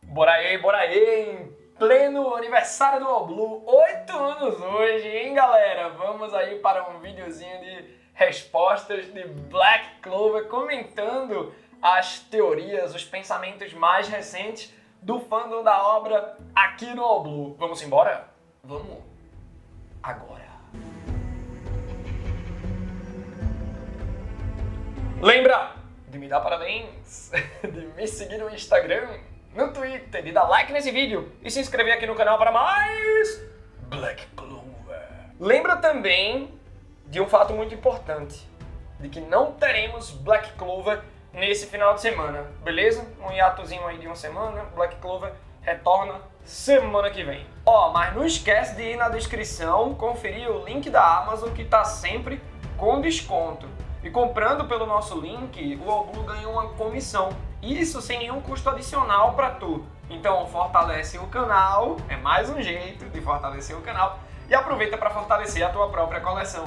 Bora aí, em pleno aniversário do All Blue, 8 anos hoje, hein galera? Vamos aí para um videozinho de respostas de Black Clover, comentando as teorias, os pensamentos mais recentes do fandom da obra aqui no All Blue. Vamos embora? Vamos agora. Lembra de me dar parabéns, de me seguir no Instagram, no Twitter, de dar like nesse vídeo e se inscrever aqui no canal para mais Black Clover. Lembra também de um fato muito importante, de que não teremos Black Clover nesse final de semana, beleza? Um hiatozinho aí de uma semana, Black Clover retorna semana que vem. Mas não esquece de ir na descrição, conferir o link da Amazon que tá sempre com desconto. E comprando pelo nosso link, o All Blue ganha uma comissão. Isso sem nenhum custo adicional para tu. Então fortalece o canal, é mais um jeito de fortalecer o canal. E aproveita para fortalecer a tua própria coleção.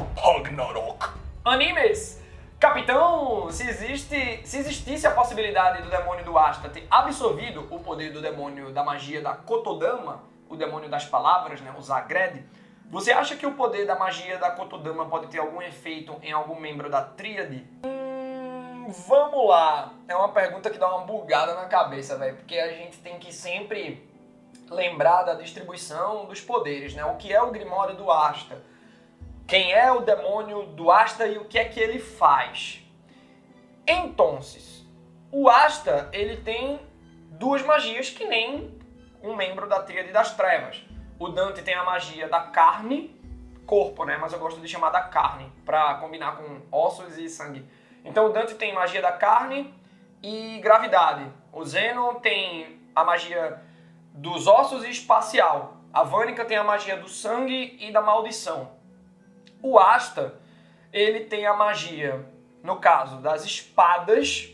Animes! Capitão, se existisse a possibilidade do demônio do Asta ter absorvido o poder do demônio da magia da Kotodama, o demônio das palavras, né, o Zagred, você acha que o poder da magia da Kotodama pode ter algum efeito em algum membro da tríade? Vamos lá. É uma pergunta que dá uma bugada na cabeça, velho, porque a gente tem que sempre lembrar da distribuição dos poderes, né? O que é o Grimório do Asta? Quem é o demônio do Asta e o que é que ele faz? Então, o Asta, ele tem duas magias que nem um membro da tríade das trevas. O Dante tem a magia da carne, corpo, né? Mas eu gosto de chamar da carne, pra combinar com ossos e sangue. Então o Dante tem magia da carne e gravidade. O Zenon tem a magia dos ossos e espacial. A Vânica tem a magia do sangue e da maldição. O Asta, ele tem a magia, no caso, das espadas,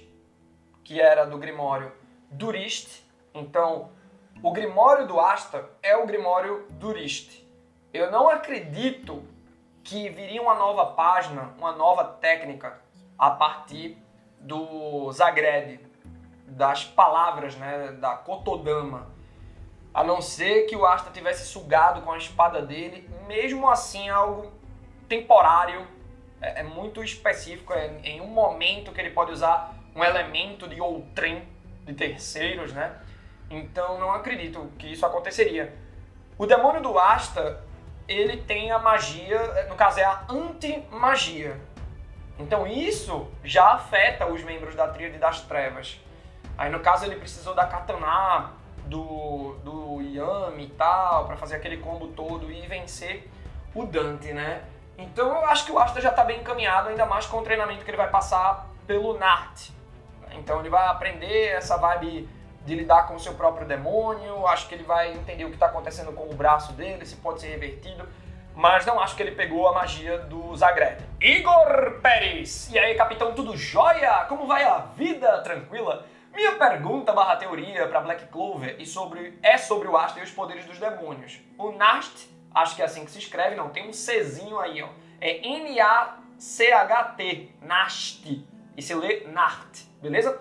que era do Grimório Duriste. Então, o Grimório do Asta é o Grimório Duriste. Eu não acredito que viria uma nova página, uma nova técnica a partir do Zagred, das palavras, né, da Kotodama. A não ser que o Asta tivesse sugado com a espada dele, mesmo assim algo temporário, é muito específico, é em um momento que ele pode usar um elemento de outrem, de terceiros, né? Então não acredito que isso aconteceria. O demônio do Asta, ele tem a magia, no caso é a anti-magia. Então isso já afeta os membros da Tríade das Trevas. Aí no caso ele precisou da katana, do Yami e tal, pra fazer aquele combo todo e vencer o Dante, né? Então eu acho que o Asta já tá bem encaminhado, ainda mais com o treinamento que ele vai passar pelo Nart. Então ele vai aprender essa vibe de lidar com o seu próprio demônio, acho que ele vai entender o que está acontecendo com o braço dele, se pode ser revertido, mas não acho que ele pegou a magia do Zagred. Igor Pérez! E aí, capitão, tudo jóia? Como vai a vida? Tranquila? Minha pergunta / teoria para Black Clover é sobre o Asta e os poderes dos demônios. O Nast, acho que é assim que se escreve, não, tem um Czinho aí, ó. É N-A-C-H-T, Nast, e se lê Nart, beleza?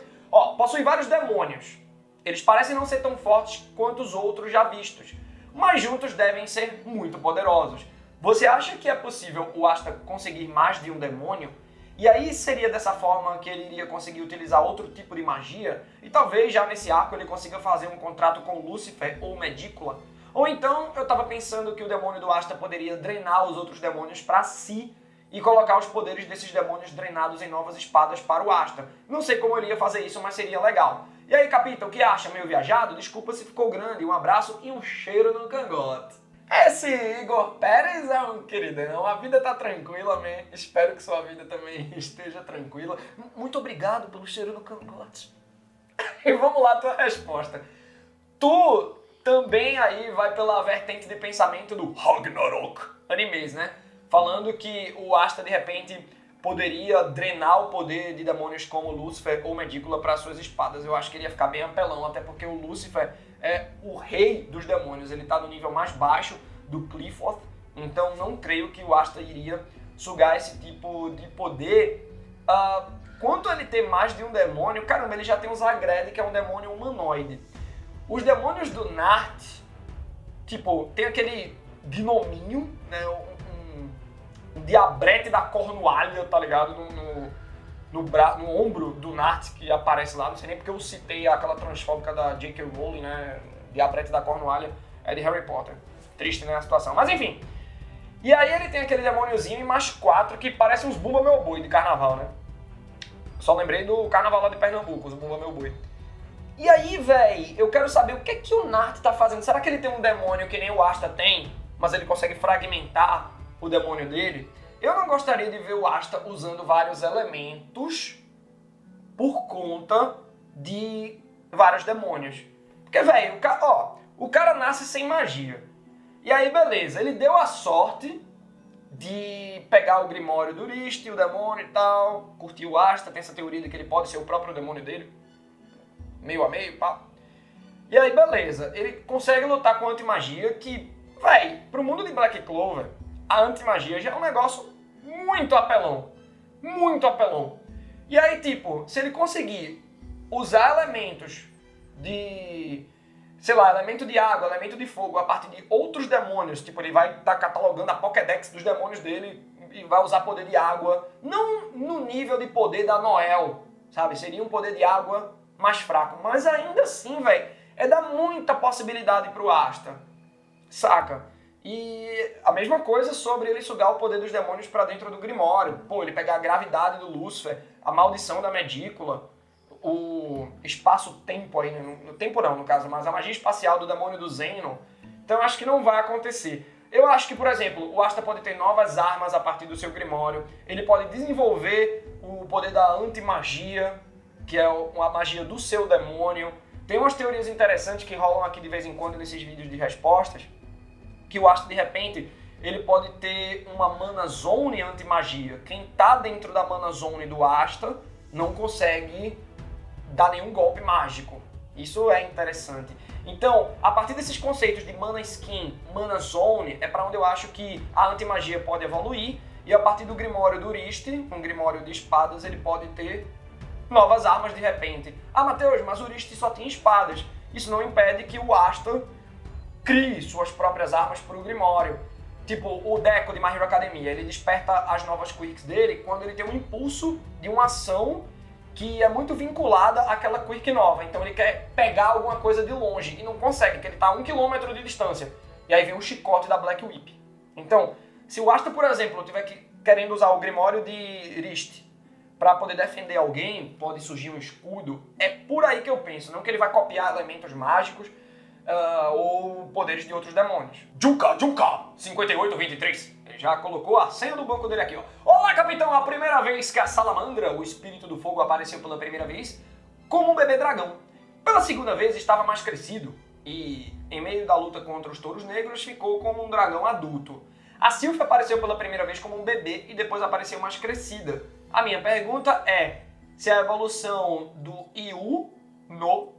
Possui vários demônios. Eles parecem não ser tão fortes quanto os outros já vistos, mas juntos devem ser muito poderosos. Você acha que é possível o Asta conseguir mais de um demônio? E aí seria dessa forma que ele iria conseguir utilizar outro tipo de magia? E talvez já nesse arco ele consiga fazer um contrato com Lúcifer ou Medícula? Ou então eu estava pensando que o demônio do Asta poderia drenar os outros demônios para si e colocar os poderes desses demônios drenados em novas espadas para o Asta. Não sei como ele ia fazer isso, mas seria legal. E aí, capitão, o que acha? Meio viajado? Desculpa se ficou grande. Um abraço e um cheiro no cangote. Esse Igor Pérez é um queridão. A vida tá tranquila, man. Espero que sua vida também esteja tranquila. Muito obrigado pelo cheiro no cangote. E vamos lá, tua resposta. Tu também aí vai pela vertente de pensamento do Ragnarok animes, né? Falando que o Asta, de repente, poderia drenar o poder de demônios como Lúcifer ou Medícula para suas espadas. Eu acho que ele ia ficar bem apelão, até porque o Lúcifer é o rei dos demônios. Ele está no nível mais baixo do Qliphoth, então não creio que o Asta iria sugar esse tipo de poder. Quanto a ele ter mais de um demônio, caramba, ele já tem o Zagred, que é um demônio humanoide. Os demônios do Nart, tipo, tem aquele gnominho, né, um diabrete da Cornualha, tá ligado, no ombro do Nart que aparece lá, não sei nem porque eu citei aquela transfóbica da J.K. Rowling, né, diabrete da Cornualha, é de Harry Potter. Triste, né, a situação, mas enfim. E aí ele tem aquele demôniozinho e mais 4 que parecem uns Bumba Meu Boi de carnaval, né. Só lembrei do carnaval lá de Pernambuco, os Bumba Meu Boi. E aí, véi, eu quero saber o que é que o Nart tá fazendo. Será que ele tem um demônio que nem o Asta tem, mas ele consegue fragmentar o demônio dele? Eu não gostaria de ver o Asta usando vários elementos por conta de vários demônios. Porque, véi, o cara nasce sem magia. E aí, beleza, ele deu a sorte de pegar o Grimório do Uriste, o demônio e tal, curtir o Asta, tem essa teoria de que ele pode ser o próprio demônio dele. Meio a meio, pá. E aí, beleza, ele consegue lutar com a antimagia que, véi, pro mundo de Black Clover, a antimagia já é um negócio muito apelão. Muito apelão. E aí, tipo, se ele conseguir usar elementos de, sei lá, elemento de água, elemento de fogo, a partir de outros demônios, tipo, ele vai estar catalogando a Pokédex dos demônios dele e vai usar poder de água, não no nível de poder da Noel, sabe? Seria um poder de água mais fraco, mas ainda assim, velho, dar muita possibilidade pro Asta, saca? E a mesma coisa sobre ele sugar o poder dos demônios pra dentro do Grimório. Pô, ele pegar a gravidade do Lúcifer, a maldição da Medícula, o espaço-tempo aí, né? No tempo não, no caso, mas a magia espacial do demônio do Zenon. Então eu acho que não vai acontecer. Eu acho que, por exemplo, o Asta pode ter novas armas a partir do seu Grimório, ele pode desenvolver o poder da antimagia, que é a magia do seu demônio. Tem umas teorias interessantes que rolam aqui de vez em quando nesses vídeos de respostas, que o Asta, de repente, ele pode ter uma Mana Zone anti-magia. Quem tá dentro da Mana Zone do Asta não consegue dar nenhum golpe mágico. Isso é interessante. Então, a partir desses conceitos de Mana Skin, Mana Zone, é para onde eu acho que a anti-magia pode evoluir, e a partir do Grimório do Uriste, um Grimório de espadas, ele pode ter novas armas de repente. Ah, Matheus, mas o Uriste só tinha espadas. Isso não impede que o Asta crie suas próprias armas para o Grimório. Tipo, o Deco de My Hero Academia, ele desperta as novas quirks dele quando ele tem um impulso de uma ação que é muito vinculada àquela quirk nova. Então ele quer pegar alguma coisa de longe e não consegue, porque ele está a 1 km de distância. E aí vem o chicote da Black Whip. Então, se o Asta, por exemplo, estiver querendo usar o Grimório de Rist para poder defender alguém, pode surgir um escudo, é por aí que eu penso, não que ele vai copiar elementos mágicos ou poderes de outros demônios. Juka, 5823, ele já colocou a senha do banco dele aqui, ó. Olá, capitão, a primeira vez que a Salamandra, o espírito do fogo, apareceu pela primeira vez como um bebê dragão. Pela segunda vez estava mais crescido e, em meio da luta contra os touros negros, ficou como um dragão adulto. A Sylph apareceu pela primeira vez como um bebê e depois apareceu mais crescida. A minha pergunta é se a evolução do Yu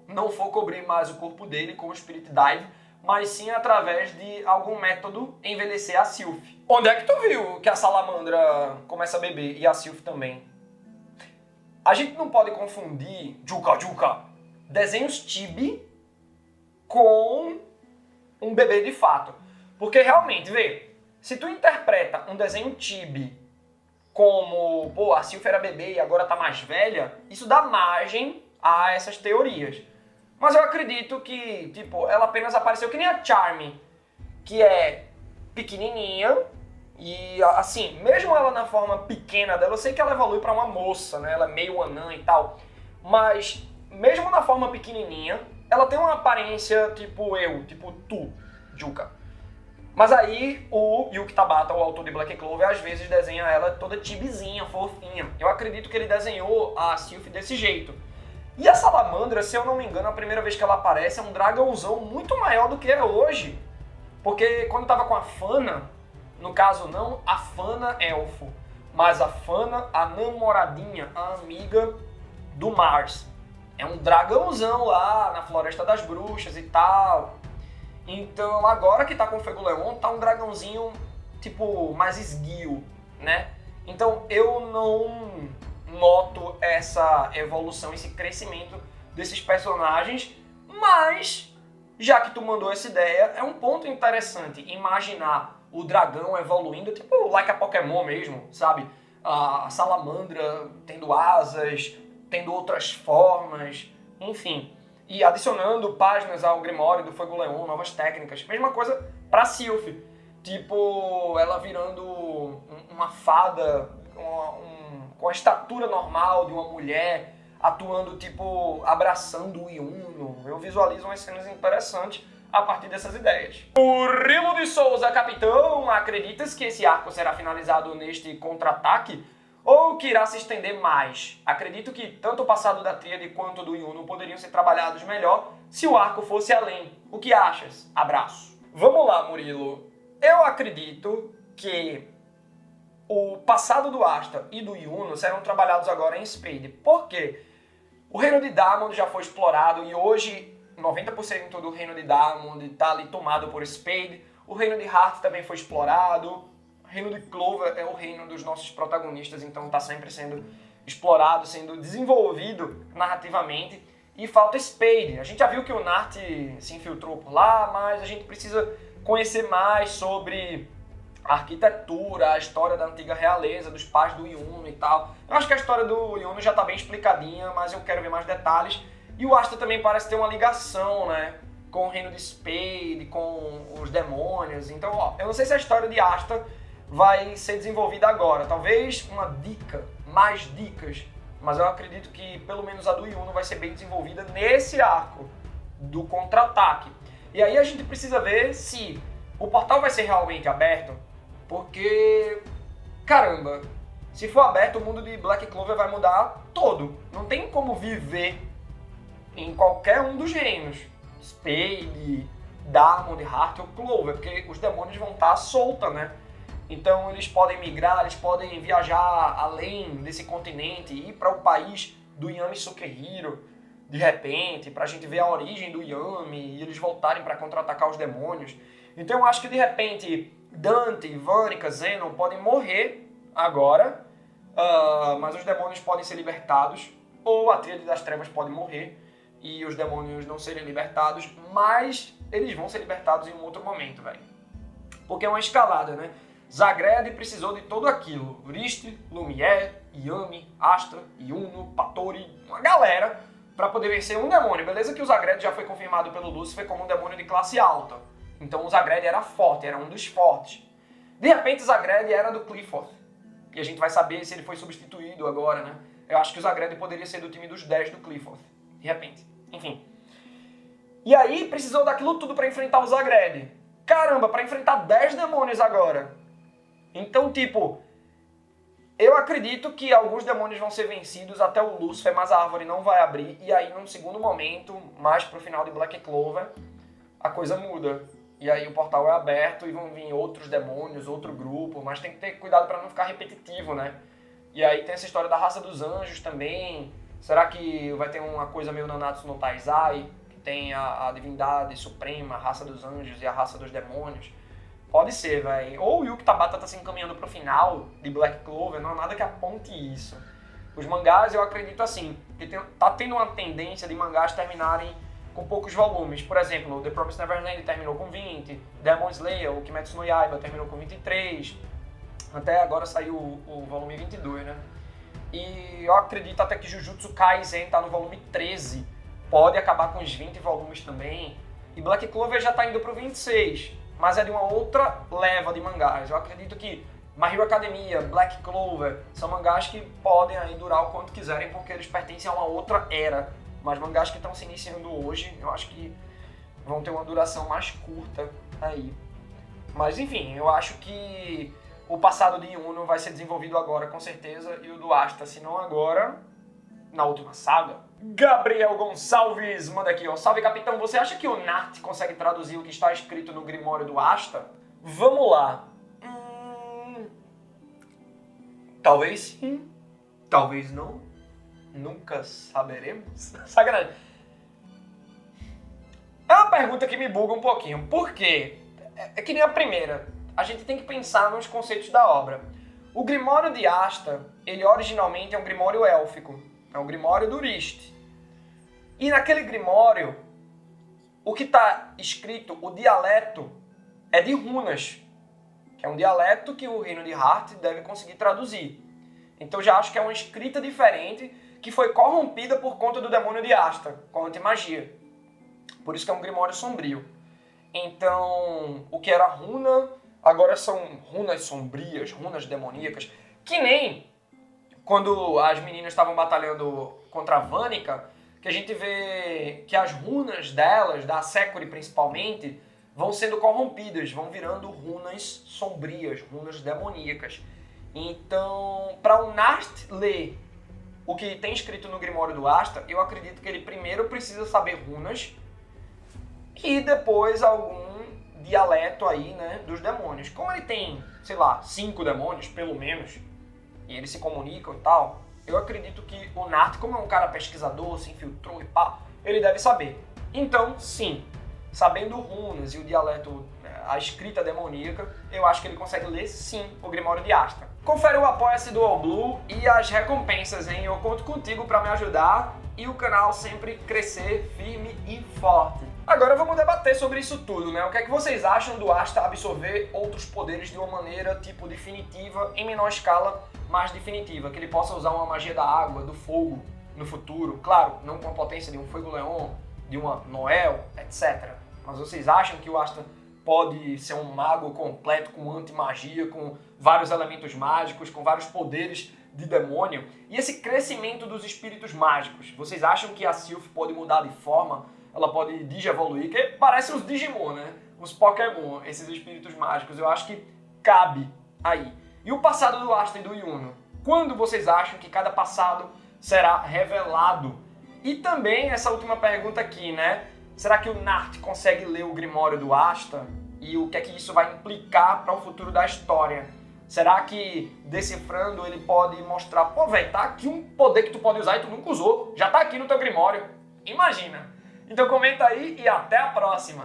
não for cobrir mais o corpo dele com o Spirit Dive, mas sim através de algum método envelhecer a Sylph. Onde é que tu viu que a Salamandra começa a beber e a Sylph também? A gente não pode confundir desenhos chibi com um bebê de fato. Porque realmente, vê, se tu interpreta um desenho chibi como, pô, a Sylph era bebê e agora tá mais velha, isso dá margem a essas teorias. Mas eu acredito que, tipo, ela apenas apareceu que nem a Charme, que é pequenininha e, assim, mesmo ela na forma pequena dela, eu sei que ela evolui pra uma moça, né, ela é meio anã e tal, mas mesmo na forma pequenininha, ela tem uma aparência tipo tipo tu, Juka. Mas aí o Yuki Tabata, o autor de Black Clover, às vezes desenha ela toda tibizinha, fofinha. Eu acredito que ele desenhou a Sylph desse jeito. E a Salamandra, se eu não me engano, a primeira vez que ela aparece é um dragãozão muito maior do que é hoje. Porque quando tava com a Fana, no caso não a Fana elfo, mas a Fana, a namoradinha, a amiga do Mars. É um dragãozão lá na Floresta das Bruxas e tal. Então agora que tá com o Feguleon, tá um dragãozinho tipo mais esguio, né? Então eu não noto essa evolução, esse crescimento desses personagens, mas já que tu mandou essa ideia, é um ponto interessante imaginar o dragão evoluindo, tipo like a Pokémon mesmo, sabe? A salamandra tendo asas, tendo outras formas, enfim. E adicionando páginas ao Grimório do Fogo Leão, novas técnicas. Mesma coisa pra Sylph. Tipo, ela virando uma fada com a estatura normal de uma mulher, atuando, tipo, abraçando o Yuno. Eu visualizo umas cenas interessantes a partir dessas ideias. Murilo de Souza, capitão, acreditas que esse arco será finalizado neste contra-ataque? Ou que irá se estender mais? Acredito que tanto o passado da Tríade quanto do Yuno poderiam ser trabalhados melhor se o arco fosse além. O que achas? Abraço. Vamos lá, Murilo. Eu acredito que o passado do Asta e do Yuno serão trabalhados agora em Spade. Por quê? O reino de Diamond já foi explorado e hoje 90% do reino de Diamond está ali tomado por Spade. O reino de Heart também foi explorado. O reino de Clover é o reino dos nossos protagonistas, então está sempre sendo explorado, sendo desenvolvido narrativamente. E falta Spade. A gente já viu que o Nart se infiltrou por lá, mas a gente precisa conhecer mais sobre a arquitetura, a história da antiga realeza, dos pais do Yuno e tal. Eu acho que a história do Yuno já está bem explicadinha, mas eu quero ver mais detalhes. E o Asta também parece ter uma ligação, né, com o reino de Spade, com os demônios. Então, ó, eu não sei se a história de Asta vai ser desenvolvida agora. Talvez uma dica, mais dicas, mas eu acredito que pelo menos a do Yuno vai ser bem desenvolvida nesse arco do contra-ataque. E aí a gente precisa ver se o portal vai ser realmente aberto, porque, caramba, se for aberto, o mundo de Black Clover vai mudar todo. Não tem como viver em qualquer um dos reinos. Spade, Diamond, Heart ou Clover, porque os demônios vão estar soltos, né? Então eles podem migrar, eles podem viajar além desse continente, ir para o país do Yami Sukehiro, de repente, pra gente ver a origem do Yami e eles voltarem para contra-atacar os demônios. Então eu acho que de repente Dante, Vanica, Zenon podem morrer agora, mas os demônios podem ser libertados, ou a Tríade das Trevas pode morrer e os demônios não serem libertados, mas eles vão ser libertados em um outro momento, velho. Porque é uma escalada, né? Zagreed precisou de tudo aquilo. Uriste, Lumière, Yami, Asta, Yuno, Patori, uma galera para poder vencer um demônio. Beleza que o Zagreed já foi confirmado pelo Lúcifer como um demônio de classe alta. Então o Zagreed era forte, era um dos fortes. De repente o Zagreed era do Qliphotht. E a gente vai saber se ele foi substituído agora, né? Eu acho que o Zagreed poderia ser do time dos 10 do Qliphotht. De repente. Enfim. E aí precisou daquilo tudo para enfrentar o Zagreed. Caramba, para enfrentar 10 demônios agora. Então, tipo, eu acredito que alguns demônios vão ser vencidos até o Lúcifer, mas a árvore não vai abrir. E aí, num segundo momento, mais pro final de Black Clover, a coisa muda. E aí o portal é aberto e vão vir outros demônios, outro grupo, mas tem que ter cuidado para não ficar repetitivo, né? E aí tem essa história da raça dos anjos também. Será que vai ter uma coisa meio Nanatsu no Taizai, que tem a divindade suprema, a raça dos anjos e a raça dos demônios? Pode ser, velho. Ou o Yuki Tabata tá se encaminhando pro final de Black Clover, não há nada que aponte isso. Os mangás, eu acredito assim, que tá tendo uma tendência de mangás terminarem com poucos volumes. Por exemplo, The Promised Neverland terminou com 20, Demon Slayer, o Kimetsu no Yaiba terminou com 23, até agora saiu o volume 22, né? E eu acredito até que Jujutsu Kaisen tá no volume 13, pode acabar com os 20 volumes também, e Black Clover já tá indo pro 26, mas é de uma outra leva de mangás. Eu acredito que My Hero Academia, Black Clover, são mangás que podem aí durar o quanto quiserem, porque eles pertencem a uma outra era. Mas mangás que estão se iniciando hoje, eu acho que vão ter uma duração mais curta aí. Mas enfim, eu acho que o passado de Yuno vai ser desenvolvido agora, com certeza, e o do Asta, se não agora, na última saga. Gabriel Gonçalves manda aqui, ó. Salve, capitão. Você acha que o Nart consegue traduzir o que está escrito no Grimório do Asta? Vamos lá. Talvez sim, talvez não. Nunca saberemos. Sacanagem. É uma pergunta que me buga um pouquinho. Por quê? É que nem a primeira. A gente tem que pensar nos conceitos da obra. O Grimório de Asta, ele originalmente é um Grimório élfico. É um Grimório do Uriste. E naquele Grimório, o que está escrito, o dialeto, é de runas, que é um dialeto que o reino de Hart deve conseguir traduzir. Então já acho que é uma escrita diferente que foi corrompida por conta do demônio de Asta, com a antimagia. Por isso que é um grimório sombrio. Então, o que era runa, agora são runas sombrias, runas demoníacas, que nem quando as meninas estavam batalhando contra a Vânica, que a gente vê que as runas delas, da Securi principalmente, vão sendo corrompidas, vão virando runas sombrias, runas demoníacas. Então, para o Nart ler o que tem escrito no Grimório do Asta, eu acredito que ele primeiro precisa saber runas e depois algum dialeto aí, né, dos demônios. Como ele tem, sei lá, 5 demônios, pelo menos, e eles se comunicam e tal, eu acredito que o Nart, como é um cara pesquisador, se infiltrou e pá, ele deve saber. Então, sim, sabendo runas e o dialeto, a escrita demoníaca, eu acho que ele consegue ler, sim, o Grimório de Asta. Confere o Apoia-se do All Blue e as recompensas, hein? Eu conto contigo para me ajudar e o canal sempre crescer firme e forte. Agora vamos debater sobre isso tudo, né? O que é que vocês acham do Asta absorver outros poderes de uma maneira, tipo, definitiva, em menor escala, mais definitiva? Que ele possa usar uma magia da água, do fogo, no futuro. Claro, não com a potência de um Fuegoleon, de uma Noel, etc. Mas vocês acham que o Asta pode ser um mago completo, com anti-magia, com vários elementos mágicos, com vários poderes de demônio? E esse crescimento dos espíritos mágicos, vocês acham que a Sylph pode mudar de forma? Ela pode digievoluir, que parece os Digimon, né? Os Pokémon, esses espíritos mágicos. Eu acho que cabe aí. E o passado do Asta e do Yuno? Quando vocês acham que cada passado será revelado? E também essa última pergunta aqui, né? Será que o Nart consegue ler o Grimório do Asta? E o que é que isso vai implicar para o futuro da história? Será que, decifrando, ele pode mostrar, pô, velho, tá aqui um poder que tu pode usar e tu nunca usou. Já tá aqui no teu Grimório. Imagina! Então comenta aí e até a próxima!